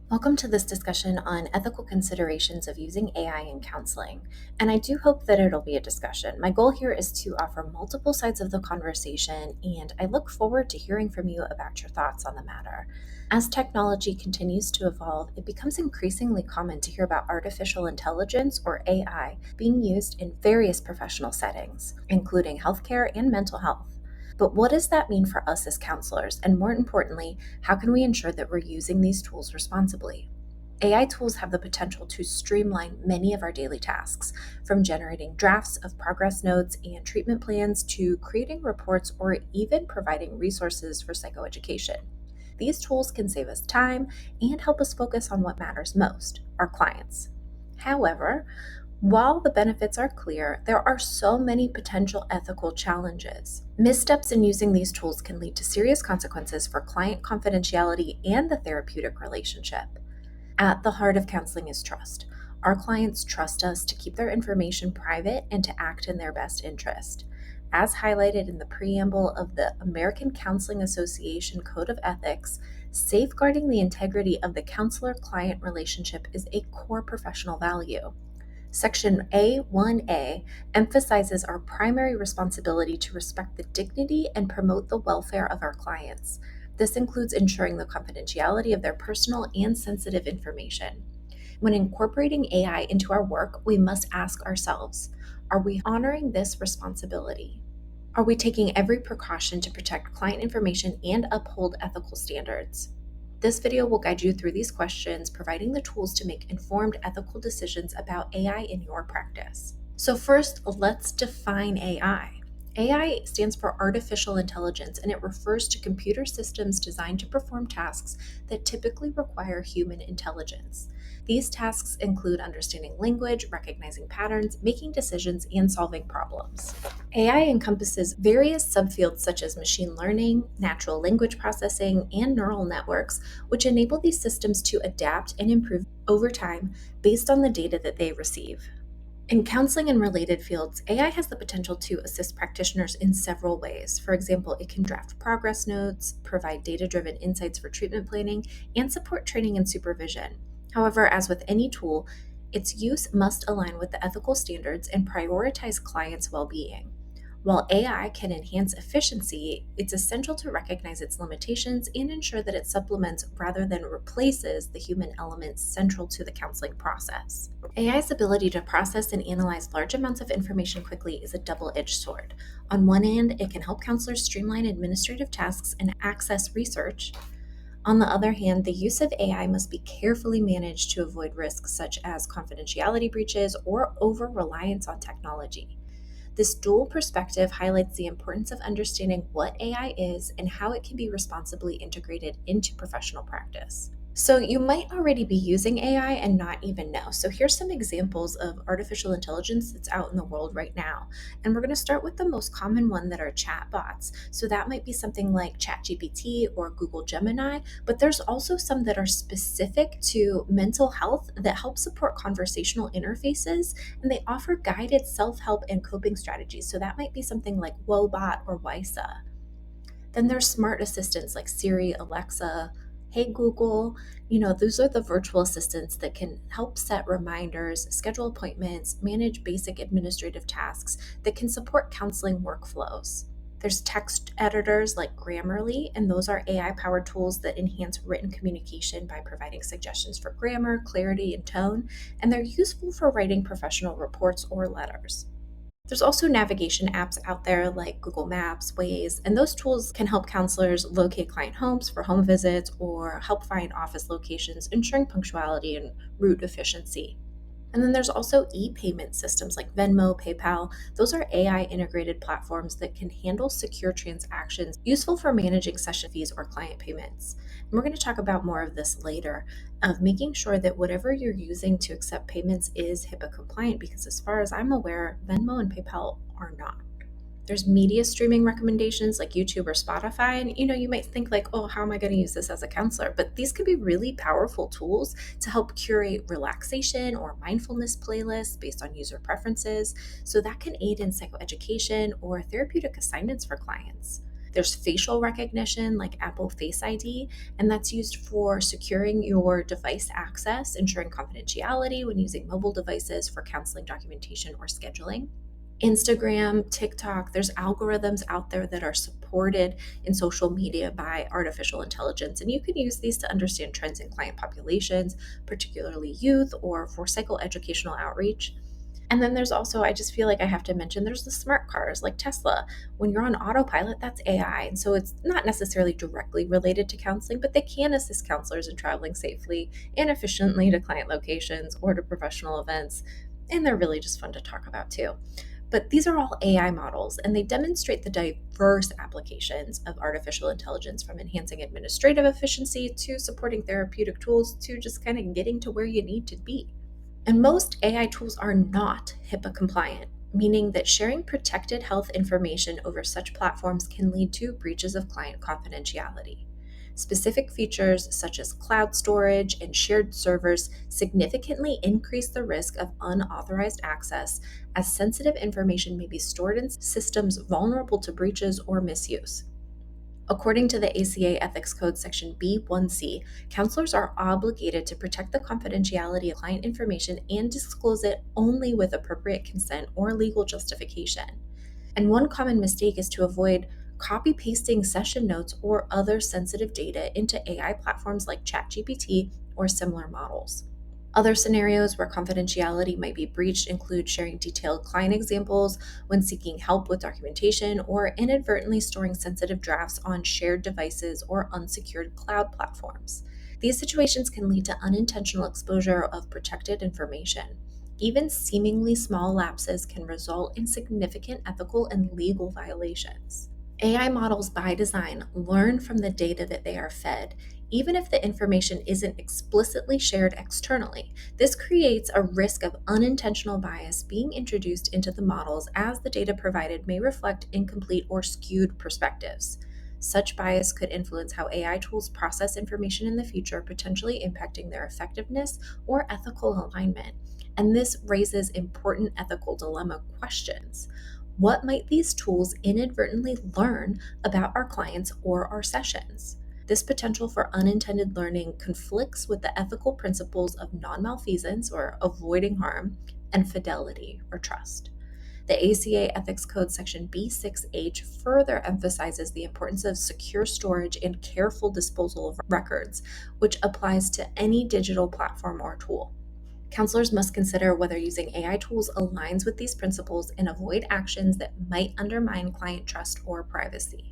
Welcome to this discussion on ethical considerations of using AI in counseling. And I do hope that it'll be a discussion. My goal here is to offer multiple sides of the conversation, and I look forward to hearing from you about your thoughts on the matter. As technology continues to evolve, it becomes increasingly common to hear about artificial intelligence, or AI, being used in various professional settings, including healthcare and mental health. But what does that mean for us as counselors? And more importantly, how can we ensure that we're using these tools responsibly? AI tools have the potential to streamline many of our daily tasks, from generating drafts of progress notes and treatment plans to creating reports or even providing resources for psychoeducation. These tools can save us time and help us focus on what matters most, our clients. However, while the benefits are clear, there are so many potential ethical challenges. Missteps in using these tools can lead to serious consequences for client confidentiality and the therapeutic relationship. At the heart of counseling is trust. Our clients trust us to keep their information private and to act in their best interest. As highlighted in the preamble of the American Counseling Association Code of Ethics, safeguarding the integrity of the counselor client relationship is a core professional value. Section A1A emphasizes our primary responsibility to respect the dignity and promote the welfare of our clients. This includes ensuring the confidentiality of their personal and sensitive information. When incorporating AI into our work, we must ask ourselves, are we honoring this responsibility? Are we taking every precaution to protect client information and uphold ethical standards? This video will guide you through these questions, providing the tools to make informed ethical decisions about AI in your practice. So, first, let's define AI. AI stands for artificial intelligence, and it refers to computer systems designed to perform tasks that typically require human intelligence. These tasks include understanding language, recognizing patterns, making decisions, and solving problems. AI encompasses various subfields such as machine learning, natural language processing, and neural networks, which enable these systems to adapt and improve over time based on the data that they receive. In counseling and related fields, AI has the potential to assist practitioners in several ways. For example, it can draft progress notes, provide data driven insights for treatment planning, and support training and supervision. However, as with any tool, its use must align with the ethical standards and prioritize clients' well being. While AI can enhance efficiency, it's essential to recognize its limitations and ensure that it supplements rather than replaces the human elements central to the counseling process. AI's ability to process and analyze large amounts of information quickly is a double edged sword. On one hand, it can help counselors streamline administrative tasks and access research. On the other hand, the use of AI must be carefully managed to avoid risks such as confidentiality breaches or over reliance on technology. This dual perspective highlights the importance of understanding what AI is and how it can be responsibly integrated into professional practice. So, you might already be using AI and not even know. So, here's some examples of artificial intelligence that's out in the world right now. And we're going to start with the most common one that are chatbots. So, that might be something like ChatGPT or Google Gemini, but there's also some that are specific to mental health that help support conversational interfaces, and they offer guided self help and coping strategies. So, that might be something like Wobot or Wysa. Then there's smart assistants like Siri, Alexa, Hey Google. Those are the virtual assistants that can help set reminders, schedule appointments, manage basic administrative tasks that can support counseling workflows. There's text editors like Grammarly, and those are AI powered tools that enhance written communication by providing suggestions for grammar, clarity, and tone, and they're useful for writing professional reports or letters. There's also navigation apps out there like Google Maps, Waze, and those tools can help counselors locate client homes for home visits or help find office locations, ensuring punctuality and route efficiency. And then there's also e payment systems like Venmo, PayPal. Those are AI integrated platforms that can handle secure transactions, useful for managing session fees or client payments. And we're going to talk about more of this later, of making sure that whatever you're using to accept payments is HIPAA compliant, because as far as I'm aware, Venmo and PayPal are not. There's media streaming recommendations like YouTube or Spotify. And you might think like, oh, how am I going to use this as a counselor? But these can be really powerful tools to help curate relaxation or mindfulness playlists based on user preferences. So that can aid in psychoeducation or therapeutic assignments for clients. There's facial recognition like Apple Face ID, and that's used for securing your device access, ensuring confidentiality when using mobile devices for counseling documentation or scheduling. Instagram, TikTok, there's algorithms out there that are supported in social media by artificial intelligence, and you can use these to understand trends in client populations, particularly youth, or for psychoeducational outreach. And then there's also, I just feel like I have to mention, there's the smart cars like Tesla. When you're on autopilot, that's AI. And so it's not necessarily directly related to counseling, but they can assist counselors in traveling safely and efficiently to client locations or to professional events. And they're really just fun to talk about too. But these are all AI models, and they demonstrate the diverse applications of artificial intelligence, from enhancing administrative efficiency to supporting therapeutic tools to just kind of getting to where you need to be. And most AI tools are not HIPAA compliant, meaning that sharing protected health information over such platforms can lead to breaches of client confidentiality. Specific features such as cloud storage and shared servers significantly increase the risk of unauthorized access, as sensitive information may be stored in systems vulnerable to breaches or misuse. According to the ACA Ethics Code Section B1C, counselors are obligated to protect the confidentiality of client information and disclose it only with appropriate consent or legal justification. And one common mistake is to avoid copy pasting session notes or other sensitive data into AI platforms like ChatGPT or similar models. Other scenarios where confidentiality might be breached include sharing detailed client examples when seeking help with documentation, or inadvertently storing sensitive drafts on shared devices or unsecured cloud platforms. These situations can lead to unintentional exposure of protected information. Even seemingly small lapses can result in significant ethical and legal violations. AI models, by design, learn from the data that they are fed, even if the information isn't explicitly shared externally. This creates a risk of unintentional bias being introduced into the models, as the data provided may reflect incomplete or skewed perspectives. Such bias could influence how AI tools process information in the future, potentially impacting their effectiveness or ethical alignment. And this raises important ethical dilemma questions. What might these tools inadvertently learn about our clients or our sessions? This potential for unintended learning conflicts with the ethical principles of non malfeasance, or avoiding harm, and fidelity, or trust. The ACA Ethics Code Section B6H further emphasizes the importance of secure storage and careful disposal of records, which applies to any digital platform or tool. Counselors must consider whether using AI tools aligns with these principles and avoid actions that might undermine client trust or privacy.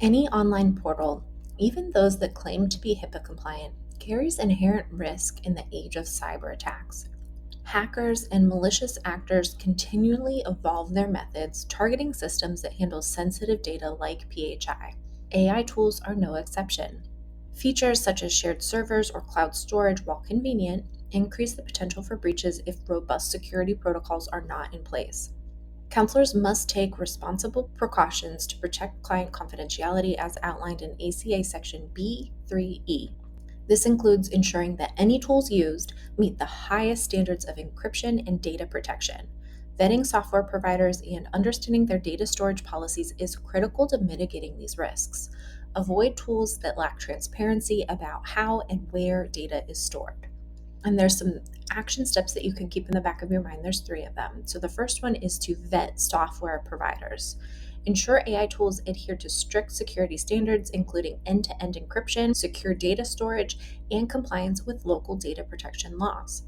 Any online portal, even those that claim to be HIPAA compliant, carries inherent risk in the age of cyber attacks. Hackers and malicious actors continually evolve their methods, targeting systems that handle sensitive data like PHI. AI tools are no exception. Features such as shared servers or cloud storage, while convenient, increase the potential for breaches if robust security protocols are not in place. Counselors must take responsible precautions to protect client confidentiality, as outlined in ACA Section B3E. This includes ensuring that any tools used meet the highest standards of encryption and data protection. Vetting software providers and understanding their data storage policies is critical to mitigating these risks. Avoid tools that lack transparency about how and where data is stored. And there's some action steps that you can keep in the back of your mind. There's 3 of them. So the first one is to vet software providers. Ensure AI tools adhere to strict security standards, including end-to-end encryption, secure data storage, and compliance with local data protection laws.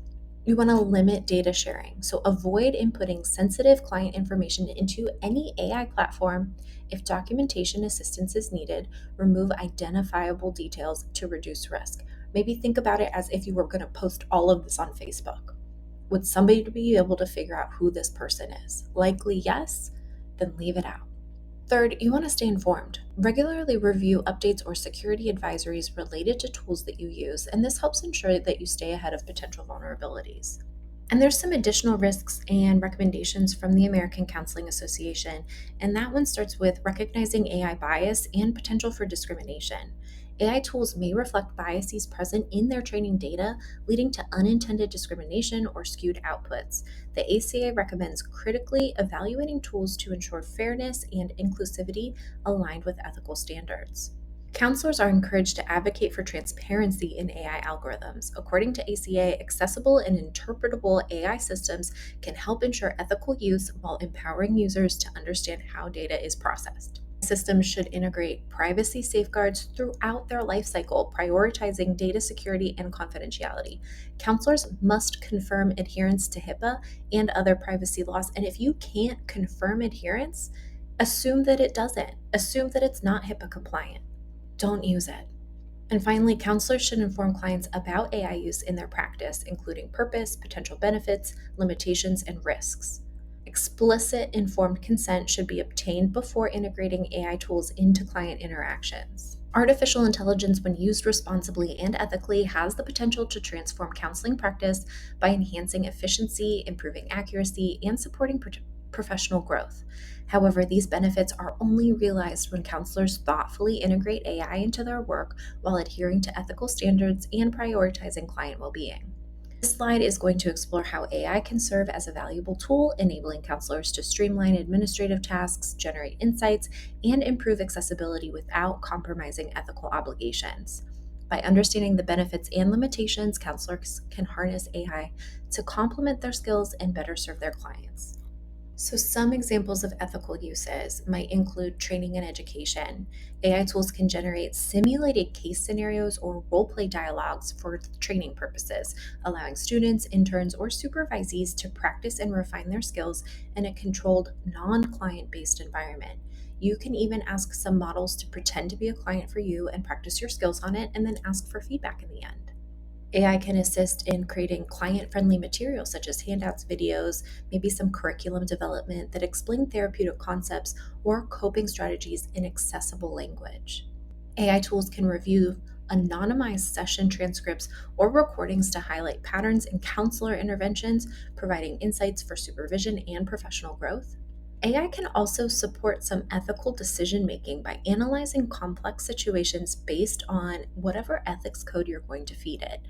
You want to limit data sharing, so avoid inputting sensitive client information into any AI platform. If documentation assistance is needed, remove identifiable details to reduce risk. Maybe think about it as if you were going to post all of this on Facebook. Would somebody be able to figure out who this person is? Likely yes, then leave it out. Third, you want to stay informed. Regularly review updates or security advisories related to tools that you use, and this helps ensure that you stay ahead of potential vulnerabilities. And there's some additional risks and recommendations from the American Counseling Association, and that one starts with recognizing AI bias and potential for discrimination. AI tools may reflect biases present in their training data, leading to unintended discrimination or skewed outputs. The ACA recommends critically evaluating tools to ensure fairness and inclusivity aligned with ethical standards. Counselors are encouraged to advocate for transparency in AI algorithms. According to ACA, accessible and interpretable AI systems can help ensure ethical use while empowering users to understand how data is processed. Systems should integrate privacy safeguards throughout their lifecycle, prioritizing data security and confidentiality. Counselors must confirm adherence to HIPAA and other privacy laws, and if you can't confirm adherence, assume that it doesn't. Assume that it's not HIPAA compliant. Don't use it. And finally, counselors should inform clients about AI use in their practice, including purpose, potential benefits, limitations, and risks. Explicit informed consent should be obtained before integrating AI tools into client interactions. Artificial intelligence, when used responsibly and ethically, has the potential to transform counseling practice by enhancing efficiency, improving accuracy, and supporting professional growth. However, these benefits are only realized when counselors thoughtfully integrate AI into their work while adhering to ethical standards and prioritizing client well being. This slide is going to explore how AI can serve as a valuable tool, enabling counselors to streamline administrative tasks, generate insights, and improve accessibility without compromising ethical obligations. By understanding the benefits and limitations, counselors can harness AI to complement their skills and better serve their clients. So, some examples of ethical uses might include training and education. AI tools can generate simulated case scenarios or role play dialogues for training purposes, allowing students, interns, or supervisees to practice and refine their skills in a controlled, non client based environment. You can even ask some models to pretend to be a client for you and practice your skills on it, and then ask for feedback in the end. AI can assist in creating client friendly materials such as handouts, videos, maybe some curriculum development that explain therapeutic concepts or coping strategies in accessible language. AI tools can review anonymized session transcripts or recordings to highlight patterns in counselor interventions, providing insights for supervision and professional growth. AI can also support some ethical decision making by analyzing complex situations based on whatever ethics code you're going to feed it.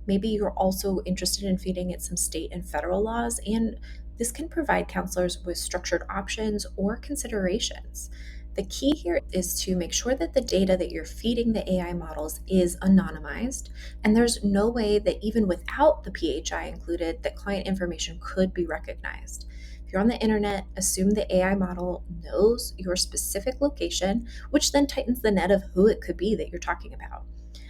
Maybe you're also interested in feeding it some state and federal laws, and this can provide counselors with structured options or considerations. The key here is to make sure that the data that you're feeding the AI models is anonymized, and there's no way that even without the PHI included, that client information could be recognized. If you're on the internet, assume the AI model knows your specific location, which then tightens the net of who it could be that you're talking about.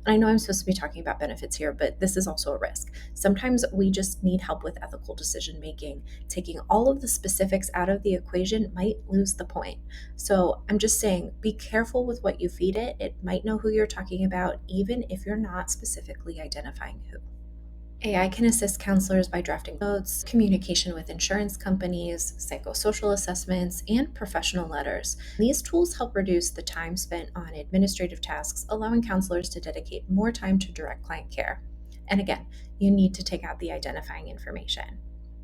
And I know I'm supposed to be talking about benefits here, but this is also a risk. Sometimes we just need help with ethical decision making. Taking all of the specifics out of the equation might lose the point. So I'm just saying, be careful with what you feed it. It might know who you're talking about, even if you're not specifically identifying who. AI can assist counselors by drafting notes, communication with insurance companies, psychosocial assessments, and professional letters. These tools help reduce the time spent on administrative tasks, allowing counselors to dedicate more time to direct client care. And again, you need to take out the identifying information.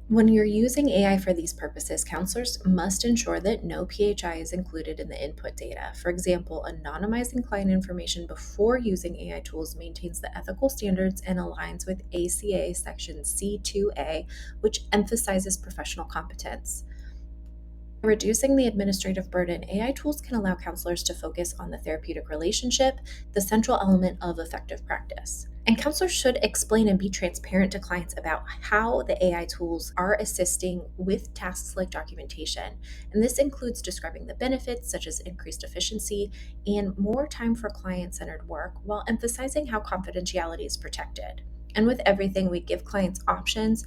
When you're using AI for these purposes, counselors must ensure that no PHI is included in the input data. For example, anonymizing client information before using AI tools maintains the ethical standards and aligns with ACA Section C2A, which emphasizes professional competence. Reducing the administrative burden, AI tools can allow counselors to focus on the therapeutic relationship, the central element of effective practice. And counselors should explain and be transparent to clients about how the AI tools are assisting with tasks like documentation. And this includes describing the benefits, such as increased efficiency and more time for client centered work, while emphasizing how confidentiality is protected. And with everything, we give clients options.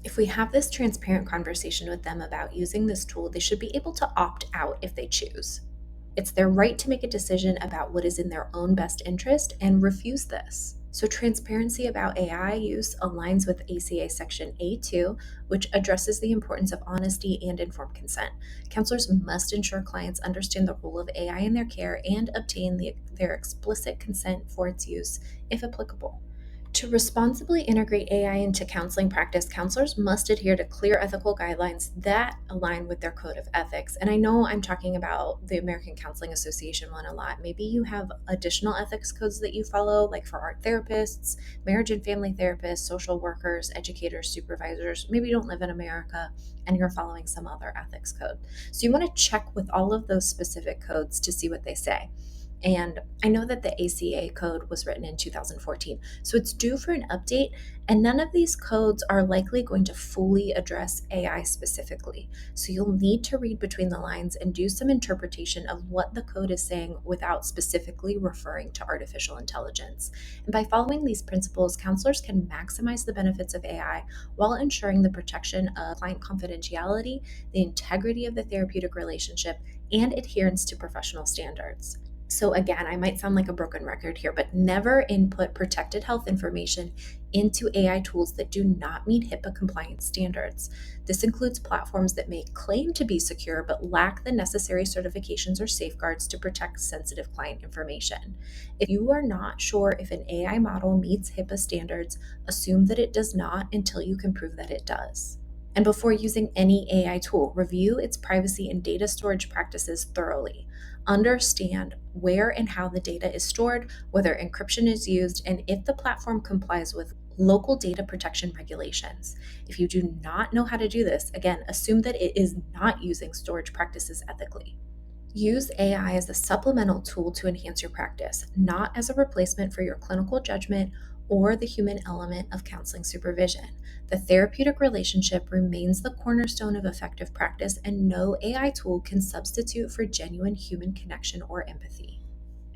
If we have this transparent conversation with them about using this tool, they should be able to opt out if they choose. It's their right to make a decision about what is in their own best interest and refuse this. So, transparency about AI use aligns with ACA Section A2, which addresses the importance of honesty and informed consent. Counselors must ensure clients understand the role of AI in their care and obtain their explicit consent for its use, if applicable. To responsibly integrate AI into counseling practice, counselors must adhere to clear ethical guidelines that align with their code of ethics. And I know I'm talking about the American Counseling Association one a lot. Maybe you have additional ethics codes that you follow, like for art therapists, marriage and family therapists, social workers, educators, supervisors. Maybe you don't live in America and you're following some other ethics code. So you want to check with all of those specific codes to see what they say. And I know that the ACA code was written in 2014, so it's due for an update, and none of these codes are likely going to fully address AI specifically. So you'll need to read between the lines and do some interpretation of what the code is saying without specifically referring to artificial intelligence. And by following these principles, counselors can maximize the benefits of AI while ensuring the protection of client confidentiality, the integrity of the therapeutic relationship, and adherence to professional standards. So, again, I might sound like a broken record here, but never input protected health information into AI tools that do not meet HIPAA compliance standards. This includes platforms that may claim to be secure but lack the necessary certifications or safeguards to protect sensitive client information. If you are not sure if an AI model meets HIPAA standards, assume that it does not until you can prove that it does. And before using any AI tool, review its privacy and data storage practices thoroughly. Understand where and how the data is stored, whether encryption is used, and if the platform complies with local data protection regulations. If you do not know how to do this, again, assume that it is not using storage practices ethically. Use AI as a supplemental tool to enhance your practice, not as a replacement for your clinical judgment or the human element of counseling supervision. The therapeutic relationship remains the cornerstone of effective practice, and no AI tool can substitute for genuine human connection or empathy.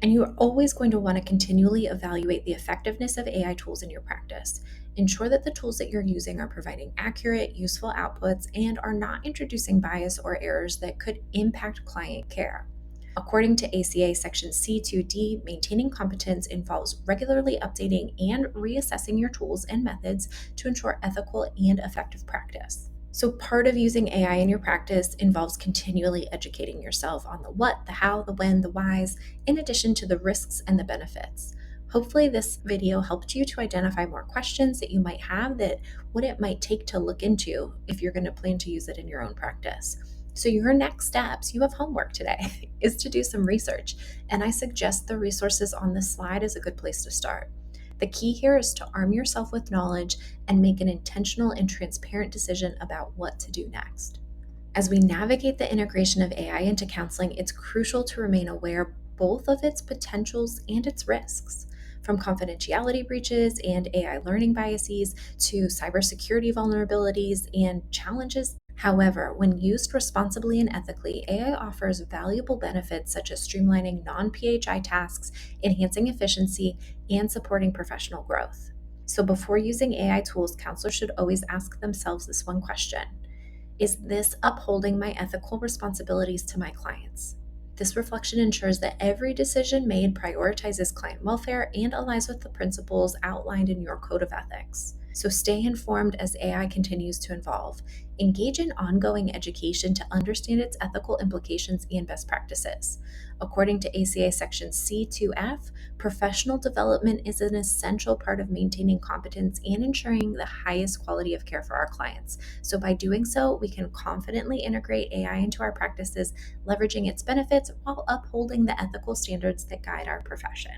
And you are always going to want to continually evaluate the effectiveness of AI tools in your practice. Ensure that the tools that you're using are providing accurate, useful outputs and are not introducing bias or errors that could impact client care. According to ACA Section C2D, maintaining competence involves regularly updating and reassessing your tools and methods to ensure ethical and effective practice. So, part of using AI in your practice involves continually educating yourself on the what, the how, the when, the whys, in addition to the risks and the benefits. Hopefully, this video helped you to identify more questions that you might have, that what it might take to look into if you're going to plan to use it in your own practice. So, your next steps, you have homework today, is to do some research. And I suggest the resources on this slide is a good place to start. The key here is to arm yourself with knowledge and make an intentional and transparent decision about what to do next. As we navigate the integration of AI into counseling, it's crucial to remain aware both of its potentials and its risks. From confidentiality breaches and AI learning biases to cybersecurity vulnerabilities and challenges. However, when used responsibly and ethically, AI offers valuable benefits such as streamlining non PHI tasks, enhancing efficiency, and supporting professional growth. So, before using AI tools, counselors should always ask themselves this one question: is this upholding my ethical responsibilities to my clients? This reflection ensures that every decision made prioritizes client welfare and aligns with the principles outlined in your code of ethics. So stay informed as AI continues to evolve. Engage in ongoing education to understand its ethical implications and best practices. According to ACA Section C2F, professional development is an essential part of maintaining competence and ensuring the highest quality of care for our clients. So, by doing so, we can confidently integrate AI into our practices, leveraging its benefits while upholding the ethical standards that guide our profession.